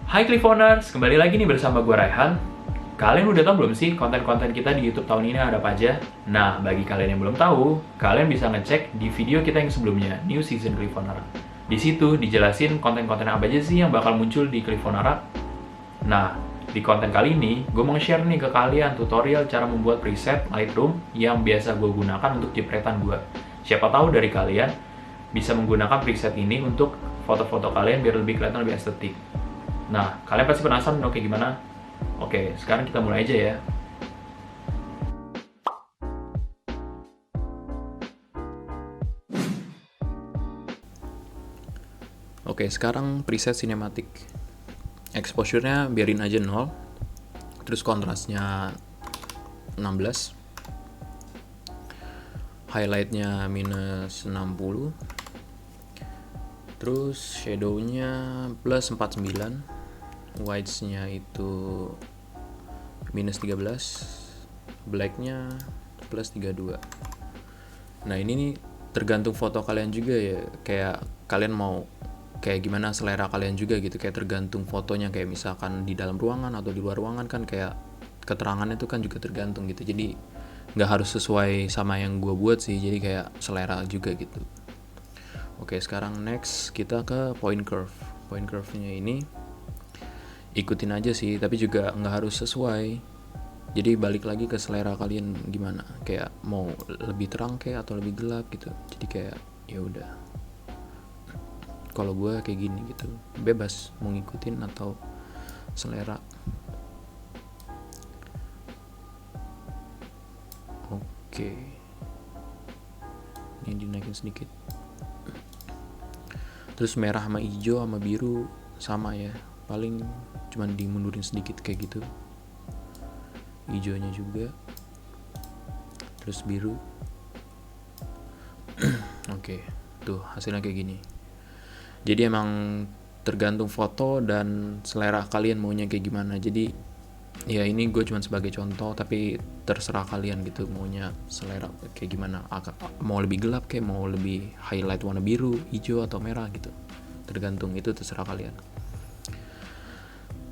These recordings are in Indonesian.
Hai Clifoners, kembali lagi nih bersama gue Raihan. Kalian udah tahu belum sih konten-konten kita di YouTube tahun ini ada apa aja? Nah, bagi kalian yang belum tahu, kalian bisa ngecek di video kita yang sebelumnya, New Season Clifonara. Di situ dijelasin konten-konten apa aja sih yang bakal muncul di Clifonara. Nah, di konten kali ini, gue mau share nih ke kalian tutorial cara membuat preset Lightroom yang biasa gue gunakan untuk jepretan gue. Siapa tahu dari kalian bisa menggunakan preset ini untuk foto-foto kalian biar lebih kelihatan lebih estetik. Nah, kalian pasti penasaran dong kayak gimana? Oke, sekarang kita mulai aja ya. Oke, sekarang preset sinematik. Exposure-nya biarin aja 0. Terus kontrasnya 16. Highlight-nya minus 60. Terus shadow-nya plus 49. Whites-nya itu minus 13. Black-nya plus 32. Nah, ini nih tergantung foto kalian juga ya. Kayak kalian mau kayak gimana selera kalian juga gitu. Kayak tergantung fotonya, kayak misalkan di dalam ruangan atau di luar ruangan kan kayak keterangannya itu kan juga tergantung gitu. Jadi nggak harus sesuai sama yang gue buat sih. Jadi kayak selera juga gitu. Oke, sekarang next kita ke point curve. Point curve-nya ini ikutin aja sih, tapi juga nggak harus sesuai. Jadi balik lagi ke selera kalian gimana, kayak mau lebih terang kayak atau lebih gelap gitu. Jadi kayak ya udah, kalau gue kayak gini gitu, bebas mau ngikutin atau selera. Oke, ini dinaikin sedikit. Terus merah sama hijau sama biru sama ya, paling cuman dimundurin sedikit kayak gitu. Hijaunya juga, terus biru. Oke, tuh hasilnya kayak gini. Jadi emang tergantung foto dan selera kalian maunya kayak gimana. Jadi ya ini gue cuma sebagai contoh, tapi terserah kalian gitu maunya selera kayak gimana. Mau lebih gelap kayak mau lebih highlight warna biru, hijau atau merah gitu. Tergantung, itu terserah kalian.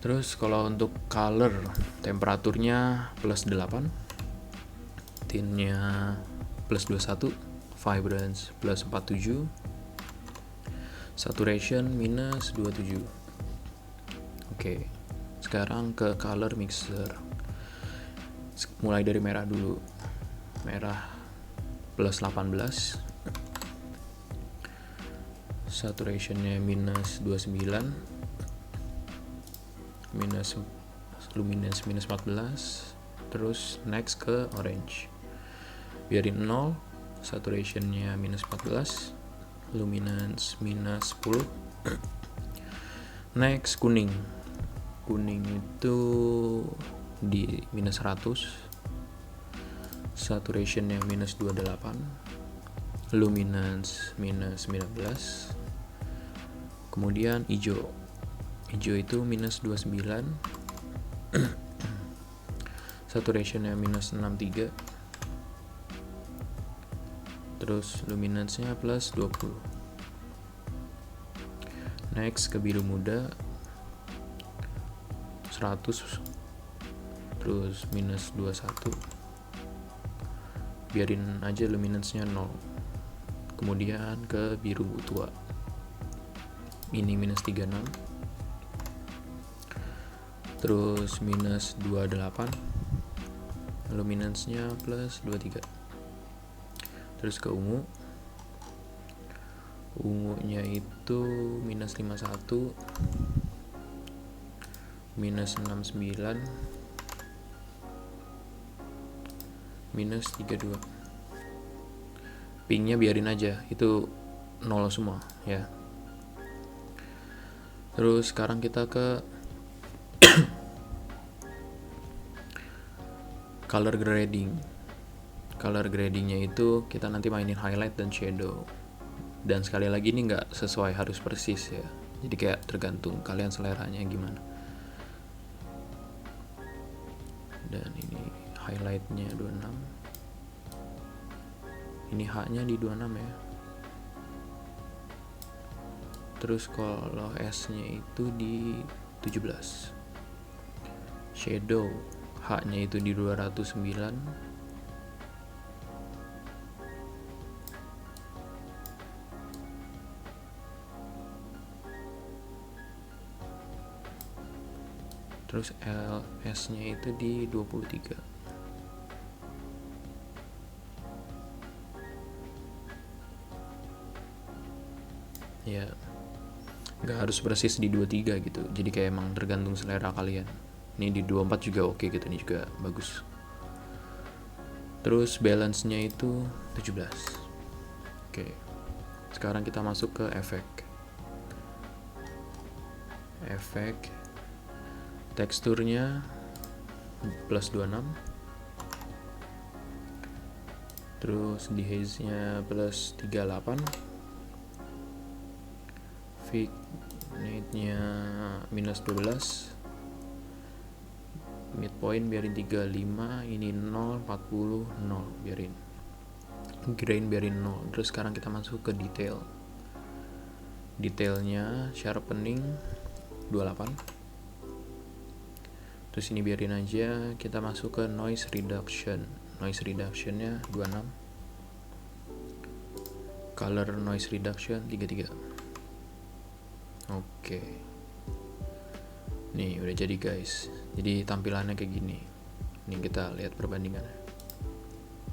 Terus kalau untuk color, temperaturnya plus 8, tintnya plus 21, vibrance plus 47, saturation minus 27. Oke, sekarang ke color mixer. Mulai dari merah dulu. Merah plus 18, saturationnya minus 29, minus luminance minus 14. Terus next ke orange, biarin 0, saturationnya minus 14, luminance minus 10. Next kuning itu di minus 100, saturationnya minus 28, luminance minus 19. Kemudian hijau itu minus 29, saturationnya minus 63, terus luminance-nya plus 20. Next ke biru muda 100, terus minus 21, biarin aja luminance-nya 0. Kemudian ke biru tua, ini minus 36, terus minus 28, luminance-nya plus 23. Terus ke ungunya itu minus 51, minus 69, minus 32. Pinknya biarin aja, itu 0 semua ya. Terus sekarang kita ke color grading. Color gradingnya itu kita nanti mainin highlight dan shadow. Dan sekali lagi ini nggak sesuai harus persis ya. Jadi kayak tergantung kalian seleranya gimana. Dan ini highlightnya 26. Ini H-nya di 26 ya. Terus kalau S-nya itu di 17. Shadow H-nya itu di 209. Terus LS-nya itu di 23. Ya, nggak harus persis di 23 gitu. Jadi kayak emang tergantung selera kalian. Ini di 24 juga oke gitu, ini juga bagus. Terus balance-nya itu 17. Oke. Sekarang kita masuk ke efek. Teksturnya plus 26. Terus di haze-nya plus 38. Vignette-nya minus 12. Midpoint biarin 35. Ini 0, 40, 0 biarin. Grain biarin 0. Terus sekarang kita masuk ke detail. Detailnya sharpening 28. Terus ini biarin aja. Kita masuk ke noise reduction. Noise reductionnya 26. Color noise reduction 33. Oke. Nih udah jadi guys. Jadi tampilannya kayak gini. Nih kita lihat perbandingannya.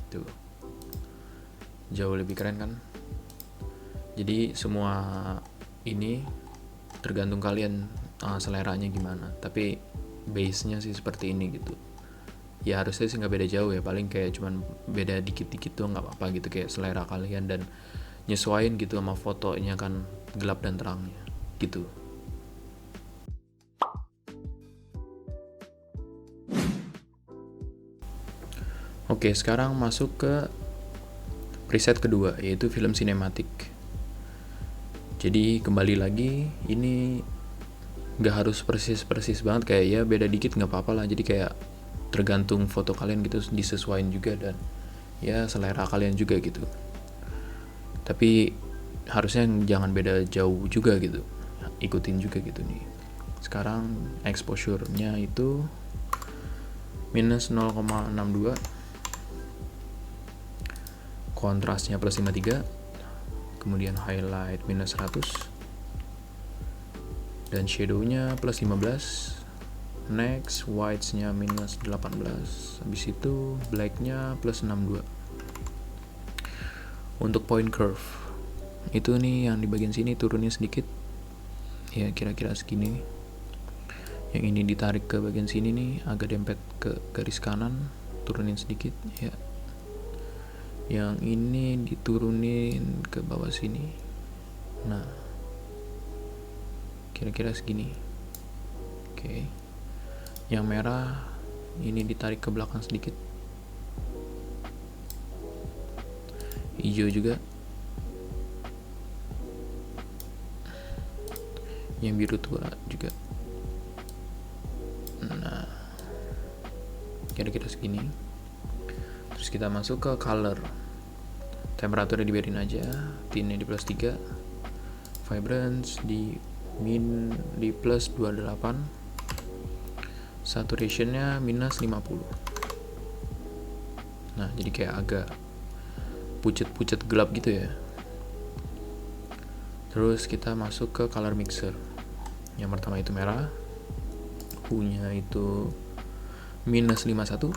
Tuh. Jauh lebih keren kan? Jadi semua ini tergantung kalian seleranya gimana. Tapi base-nya sih seperti ini gitu. Ya harusnya sih nggak beda jauh ya, paling kayak cuman beda dikit-dikit tuh nggak apa-apa gitu, kayak selera kalian dan nyesuaiin gitu sama fotonya kan, gelap dan terangnya gitu. Oke, sekarang masuk ke preset kedua, yaitu film sinematik. Jadi kembali lagi, ini nggak harus persis banget, kayak ya beda dikit nggak apa-apa lah. Jadi kayak tergantung foto kalian gitu, disesuaikan juga dan ya selera kalian juga gitu. Tapi harusnya jangan beda jauh juga gitu, ikutin juga gitu nih. Sekarang exposure-nya itu minus 0,62, kontrasnya plus 53, kemudian highlight minus 100, dan shadow-nya plus 15. Next, whites-nya minus 18. Habis itu black-nya plus 62. Untuk point curve, itu nih yang di bagian sini turunin sedikit. Ya kira-kira segini. Yang ini ditarik ke bagian sini nih, agak dempet ke garis kanan, turunin sedikit ya. Yang ini diturunin ke bawah sini. Nah, kira-kira segini. Oke. Yang merah ini ditarik ke belakang sedikit. Hijau juga. Yang biru tua juga. Nah, kira-kira segini. Terus kita masuk ke color. Temperaturnya dibiarin aja, tintnya di plus 3, vibrance di plus 28, saturationnya minus 50. Nah, jadi kayak agak pucet-pucet gelap gitu ya. Terus kita masuk ke color mixer. Yang pertama itu merah, hue-nya itu minus 51.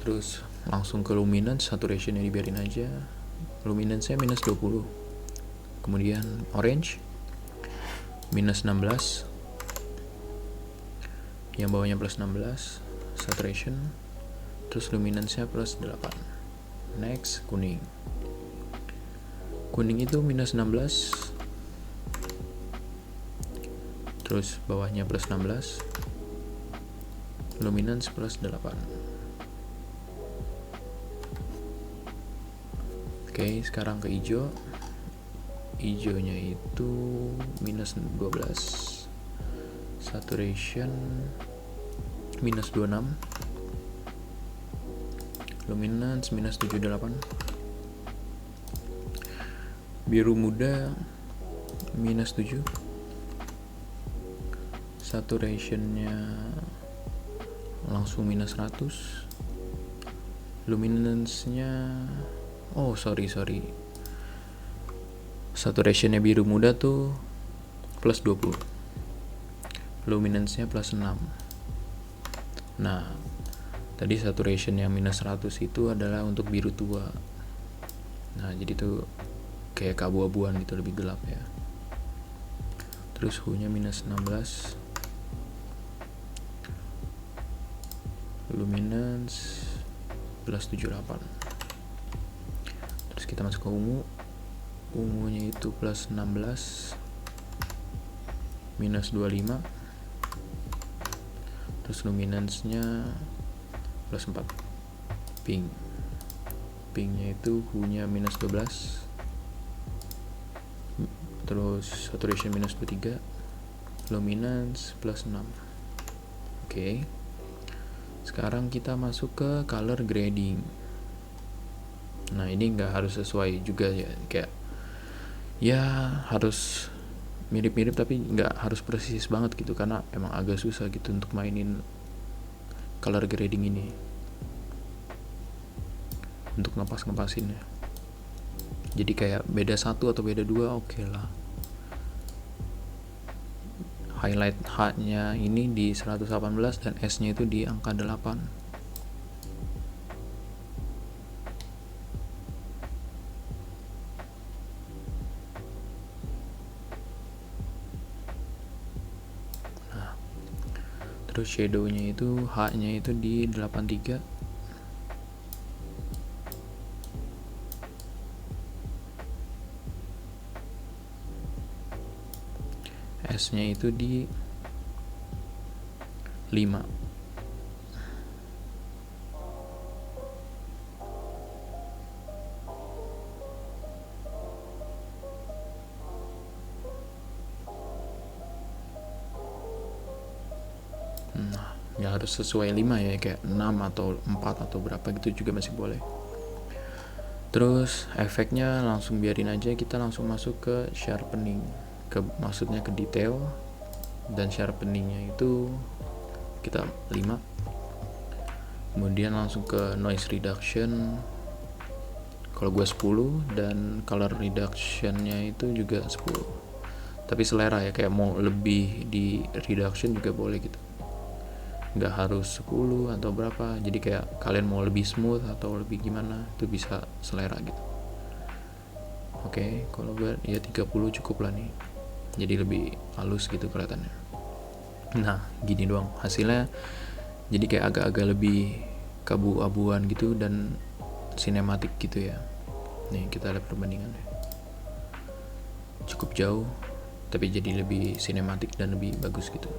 Terus langsung ke luminance, saturationnya dibiarin aja, luminance-nya minus 20. Kemudian orange minus 16, yang bawahnya plus 16, saturation. Terus luminance-nya plus 8. Next, kuning itu minus 16, terus bawahnya plus 16, luminance plus 8. Oke, sekarang ke hijau. Hijaunya itu minus 12, saturation minus 26, luminance minus 78, biru muda minus 7, saturationnya langsung minus 100, luminance-nya sorry saturationnya biru muda tuh plus 20, luminance-nya plus 6. Nah, tadi saturation yang minus 100 itu adalah untuk biru tua. Nah, jadi tuh kayak keabu-abuan gitu, lebih gelap ya. Terus hue-nya minus 16, luminance plus 78. Terus kita masuk ke ungunya itu plus 16, minus 25. Terus luminance-nya plus 4. Pinknya itu hue-nya minus 12, terus saturation minus 23, luminance plus 6. Oke. Sekarang kita masuk ke color grading. Nah, ini nggak harus sesuai juga ya, kayak ya harus mirip-mirip tapi nggak harus persis banget gitu, karena emang agak susah gitu untuk mainin color grading ini, untuk ngepas-ngepasinnya. Jadi kayak beda 1 atau beda 2 oke lah. Highlight H-nya ini di 118 dan S-nya itu di angka 8. Terus shadow-nya itu H-nya itu di 83. S-nya itu di 5. Nah, nggak harus sesuai 5 ya, kayak 6 atau 4 atau berapa gitu juga masih boleh. Terus efeknya langsung biarin aja, kita langsung masuk ke sharpening, maksudnya ke detail. Dan sharpeningnya itu kita 5. Kemudian langsung ke noise reduction, kalau gue 10, dan color reductionnya itu juga 10. Tapi selera ya, kayak mau lebih di reduction juga boleh gitu, nggak harus 10 atau berapa. Jadi kayak kalian mau lebih smooth atau lebih gimana, itu bisa selera gitu. Oke, kalau gue ya 30 cukup lah nih, jadi lebih halus gitu kelihatannya. Nah, gini doang hasilnya, jadi kayak agak-agak lebih keabu-abuan gitu dan sinematik gitu ya. Nih kita lihat perbandingannya, cukup jauh tapi jadi lebih sinematik dan lebih bagus gitu.